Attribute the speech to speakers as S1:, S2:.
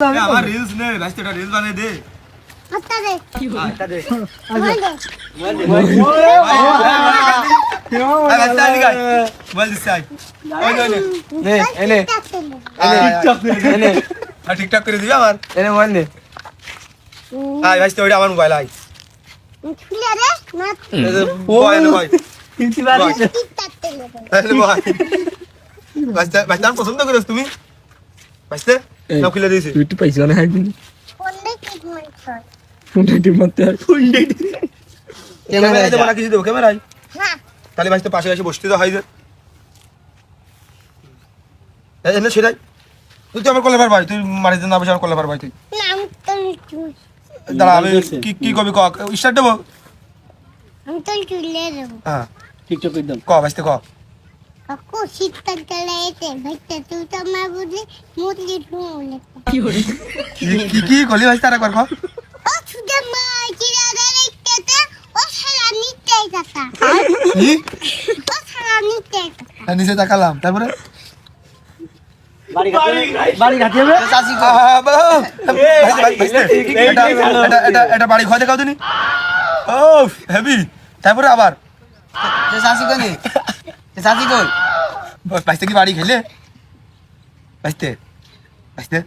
S1: আমার রিলস নে ভাইস্তে এটা রিলস বানিয়ে দে
S2: আচ্ছা দে
S1: আচ্ছা দে বল দিছাই ওই নে
S3: এনে
S1: ঠিকঠাক করে দিবি আমার
S3: এনে মোবাইল নে
S1: আয় ভাইস্তে ওইটা আমার মোবাইল আয়
S2: খুলে রে না
S1: বয় বয়
S3: কিনতে পারিস
S2: টিকটাকতে নেবে
S1: তাহলে বয় ভাইস্তে ভাইস্তে আমি পছন্দ করিস তুমি ভাইস্তে না খুলে দিয়েছি
S3: তুই একটু পয়সা না হাঁটবি
S2: ফোনটা ঠিক মন কর
S3: ফোনটা টিপ মারতে আর
S1: ক্যামেরা দেবো না কিছু দেবো ক্যামেরায়
S2: হ্যাঁ
S1: তাহলে ভাইস্তে পাশে এসে বসতে তো হয় যে এনে সেটাই তুই তো আমার কলে পার ভাই তুই মারিতে না বসে আমার কলে পার ভাই তুই
S2: নাম তো চুল
S1: দাঁড়া আমি কি কবি ক স্টার্ট দেবো
S2: আমি তো চুলে দেবো
S1: হ্যাঁ
S3: টিকটক একদম
S1: ক ভাইস্তে ক
S2: কাকু শীতকাল চলে এসে ভাইটা তুই তো আমার বুঝলি মুরগি ঢুলে
S1: কি কলি ভাইস্তে আর একবার ক
S2: ও সুদে মা কিরা দেখতে ও সারা নিতে যাতা
S1: কি
S2: ও সারা নিতে
S1: নিচে তাকালাম তারপরে
S3: বাড়ি ঘাটি হবে চাচি
S1: এটা বাড়ি খাওয়া দেখাও তুমি ও হেভি তারপরে আবার
S3: চাচি কোনে চাচি কই
S1: বাইসতে কি বাড়ি খেলে বাইসতে বাইসতে